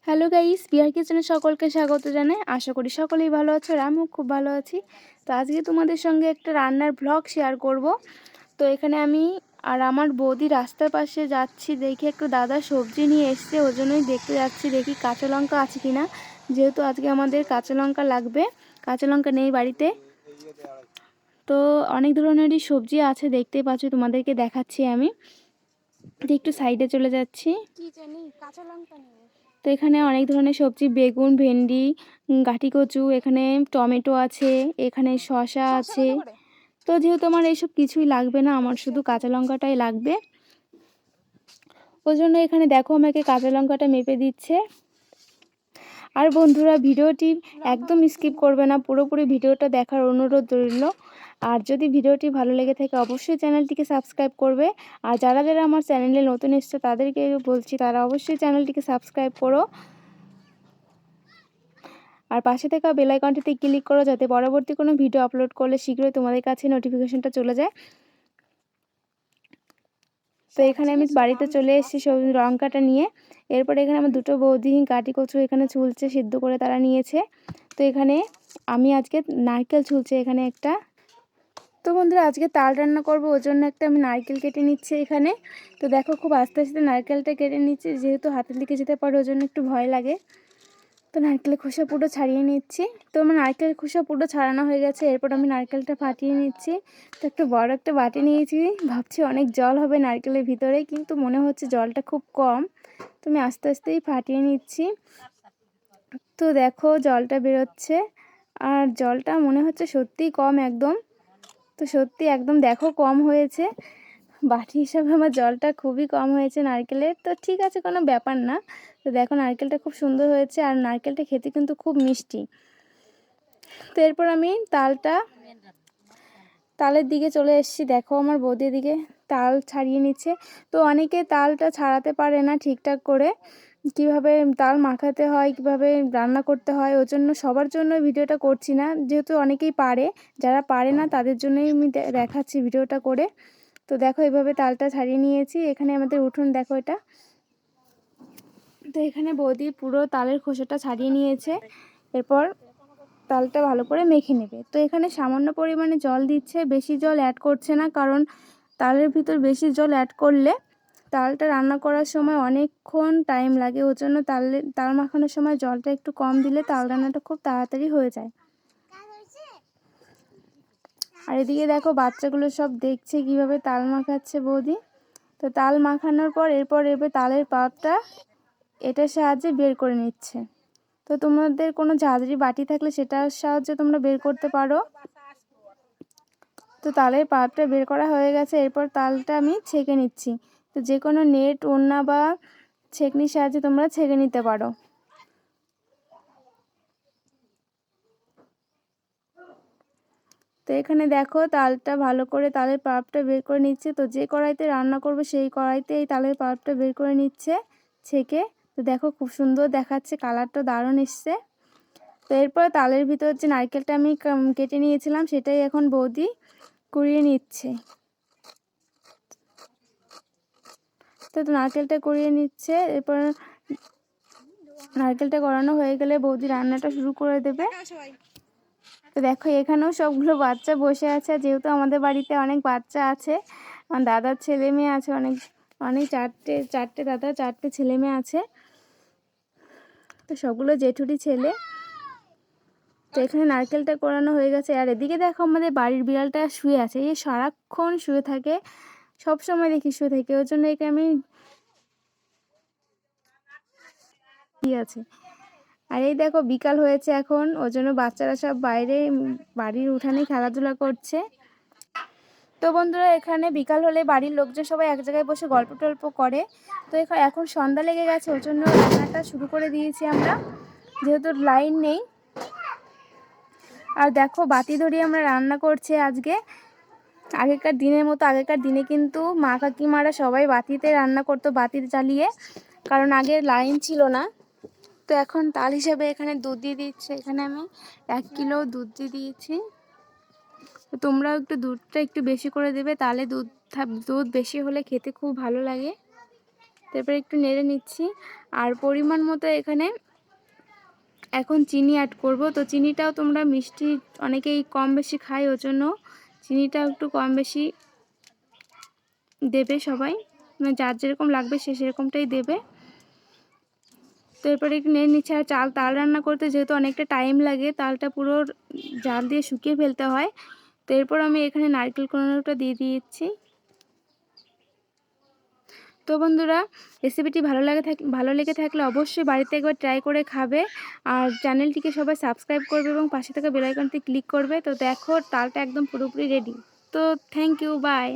Hello guys, Bihar কিচেনে সকলকে স্বাগত জানাই। আশা করি সকলেই ভালো আছো আর আমিও খুব ভালো আছি। তো আজকে তোমাদের সঙ্গে একটা রান্নার ব্লগ শেয়ার করব। তো এখানে আমি আর আমার বৌদি রাস্তার পাশে যাচ্ছি, দেখি একটু দাদা সবজি নিয়ে এসছে, ওই জন্যই দেখতে যাচ্ছি দেখি কাঁচা লঙ্কা আছে কিনা, যেহেতু আজকে আমাদের কাঁচা লঙ্কা লাগবে। কাঁচা লঙ্কা নেই বাড়িতে, তো অনেক ধরনেরই সবজি আছে দেখতেই পাচ্ছ, তোমাদেরকে দেখাচ্ছি। আমি একটু সাইডে চলে যাচ্ছি। কাঁচা লঙ্কা নেই, তো এখানে অনেক ধরনের সবজি, বেগুন, ভেন্ডি, গাঁটি কচু, এখানে টমেটো আছে, এখানে শসা আছে। তো যেহেতু আমার এইসব কিছুই লাগবে না, আমার শুধু কাঁচা লঙ্কাটাই লাগবে, ওই জন্য এখানে দেখো আমাকে কাঁচা লঙ্কাটা মেপে দিচ্ছে। আর বন্ধুরা, ভিডিওটি একদম স্কিপ করবে না, পুরোপুরি ভিডিওটা দেখার অনুরোধ রইল। আর যদি ভিডিওটি ভালো লেগে থাকে অবশ্যই চ্যানেলটিকে সাবস্ক্রাইব করবে। আর যারা যারা আমার চ্যানেলে নতুন এসছে তাদেরকে বলছি, তারা অবশ্যই চ্যানেলটিকে সাবস্ক্রাইব করো। আর পাশে থাকা বেল আইকনটিতে ক্লিক করো, যাতে পরবর্তী কোনো ভিডিও আপলোড করলে শীঘ্রই তোমাদের কাছে নোটিফিকেশনটা চলে যায়। তো এখানে আমি বাড়িতে চলে এসেছি সবজি লঙ্কাটা নিয়ে। এরপরে এখানে আমার দুটো বৌদি গাঁটি কচু এখানে ছুলছে, সিদ্ধ করে তারা নিয়েছে। তো এখানে আমি আজকে নারকেল ছুলছে এখানে একটা। তো বন্ধুরা, আজকে তাল রান্না করবো, ওই জন্য একটা আমি নারকেল কেটে নিচ্ছি এখানে। তো দেখো খুব আস্তে আস্তে নারকেলটা কেটে নিচ্ছি, যেহেতু হাতের দিকে যেতে পারে ওই জন্য একটু ভয় লাগে। তো নারকেলের খোসা পুরো ছাড়িয়ে নিচ্ছি। তো আমার নারকেলের খোসা পুরো ছাড়ানো হয়ে গেছে। এরপর আমি নারকেলটা ফাটিয়ে নিচ্ছি। তো একটু বড় একটা বাটি নিয়েছি, ভাবছি অনেক জল হবে নারকেলের ভিতরে, কিন্তু মনে হচ্ছে জলটা খুব কম। তো আমি আস্তে আস্তেই ফাটিয়ে নিচ্ছি। তো দেখো জলটা বেরোচ্ছে, আর জলটা মনে হচ্ছে সত্যিই কম একদম। তো সত্যি একদম দেখো কম হয়েছে, বাটি হিসাবে আমার জলটা খুবই কম হয়েছে নারকেলের। তো ঠিক আছে, কোনো ব্যাপার না। তো দেখো নারকেলটা খুব সুন্দর হয়েছে, আর নারকেলটা খেতে কিন্তু খুব মিষ্টি। তো এরপর আমি তালের দিকে চলে এসেছি। দেখো আমার বৌদির দিকে তাল ছাড়িয়ে নিচ্ছে। তো অনেকে তালটা ছাড়াতে পারে না ঠিকঠাক করে, কিভাবে তাল মাখাতে হয়, কিভাবে রান্না করতে হয়, ওই জন্য সবার জন্য ভিডিওটা করছি না, যেহেতু অনেকেই পারে। যারা পারে না তাদের জন্যই আমি দেখাচ্ছি ভিডিওটা করে। তো দেখো এভাবে তালটা ছাড়িয়ে নিয়েছি। এখানে আমাদের উঠোন দেখো এটা। তো এখানে বৌদি পুরো তালের খোসাটা ছাড়িয়ে নিয়েছে। এরপর তালটা ভালো করে মেখে নেবে। তো এখানে সামান্য পরিমাণে জল দিচ্ছে, বেশি জল অ্যাড করছে না, কারণ তালের ভিতর বেশি জল অ্যাড করলে তালটা রান্না করার সময় অনেকক্ষণ টাইম লাগে, ওর জন্য তাল মাখানোর সময় জলটা একটু কম দিলে তাল রান্নাটা খুব তাড়াতাড়ি হয়ে যায়। আর এদিকে দেখো বাচ্চাগুলো সব দেখছে কিভাবে তাল মাখাচ্ছে বৌদি। তো তাল মাখানোর পর এরপর তালের পাল্পটা এটার সাহায্যে বের করে নিচ্ছে। তো তোমাদের কোনো ঝাঁঝরি বাটি থাকলে সেটার সাহায্যে তোমরা বের করতে পারো। তো তালের পাল্পটা বের করা হয়ে গেছে। এরপর তালটা আমি ছেঁকে নিচ্ছি। তো যে কোনো নেট, ওড়না বা ছেঁকনির সাহায্যে তোমরা ছেঁকে নিতে পারো। তো এখানে দেখো তালটা ভালো করে তালের পাল্পটা বের করে নিচ্ছে। তো যে কড়াইতে রান্না করবে সেই কড়াইতে এই তালের পাল্পটা বের করে নিচ্ছে ছেঁকে। তো দেখো খুব সুন্দর দেখাচ্ছে, কালারটা দারুণ এসছে। তো এরপর তালের ভিতর যে নারকেলটা আমি কেটে নিয়েছিলাম সেটাই এখন বৌদি কুড়িয়ে নিচ্ছে। তো নারকেলটা কুড়িয়ে নিচ্ছে। এরপর নারকেলটা করানো হয়ে গেলে বৌদি রান্নাটা শুরু করে দেবে। তো দেখো এখানেও সবগুলো বাচ্চা বসে আছে, যেহেতু আমাদের বাড়িতে অনেক বাচ্চা আছে, আমার দাদার ছেলে মেয়ে আছে অনেক, অনেক চারটে দাদা, চারটে ছেলে মেয়ে আছে। তো সবগুলো জেঠুরি ছেলে। তো এখানে নারকেলটা কোরানো হয়ে গেছে। আর এদিকে দেখো আমাদের বাড়ির বিড়ালটা শুয়ে আছে, এই সারাক্ষণ শুয়ে থাকে, সব সময় দেখি শুয়ে থাকে, ওর জন্য একে আমি আছে। আর এই দেখো বিকাল হয়েছে এখন, ওর জন্য বাচ্চারা সব বাইরে বাড়ির উঠানে খেলাধুলা করছে। তো বন্ধুরা, এখানে বিকাল হলে বাড়ির লোকজন সবাই এক জায়গায় বসে গল্প টল্প করে। তো এখন সন্ধ্যা লেগে গেছে, ওর জন্য রান্নাটা শুরু করে দিয়েছি আমরা, যেহেতু লাইন নেই। আর দেখো বাতি ধরিয়ে আমরা রান্না করছি আজকে। আগেকার দিনের মতো, আগেকার দিনে কিন্তু মা কাকিমারা সবাই বাতিতে রান্না করতো, বাতি জ্বালিয়ে, কারণ আগে লাইন ছিল না। তো এখন তাল হিসেবে এখানে দুধ দিয়ে দিচ্ছে। এখানে আমি 1 কিলো দুধ দিয়ে দিয়েছি। তো তোমরাও একটু দুধটা একটু বেশি করে দেবে, তাহলে দুধ বেশি হলে খেতে খুব ভালো লাগে। তারপরে একটু নেড়ে নিচ্ছি। আর পরিমাণ মতো এখানে এখন চিনি অ্যাড করব। তো চিনিটাও তোমরা মিষ্টি অনেকেই কম বেশি খায়, ওর জন্য চিনিটাও একটু কম বেশি দেবে সবাই, মানে যার যেরকম লাগবে সে সেরকমটাই দেবে। তো এরপরে একটু নেড়ে নিচ্ছি। আর তাল রান্না করতে যেহেতু অনেকটা টাইম লাগে, তালটা পুরো জাল দিয়ে শুকিয়ে ফেলতে হয়। তো এরপর আমি এখানে নারকেল কোড়ানোটা দিয়ে দিয়েছি। তো বন্ধুরা, রেসিপিটি ভালো লেগে থাকলে অবশ্যই বাড়িতে একবার ট্রাই করে খাবে। আর চ্যানেলটিকে সবাই সাবস্ক্রাইব করবে এবং পাশে থাকা বেল আইকনটি ক্লিক করবে। তো দেখো তালটা একদম পুরোপুরি রেডি। তো থ্যাংক ইউ, বাই।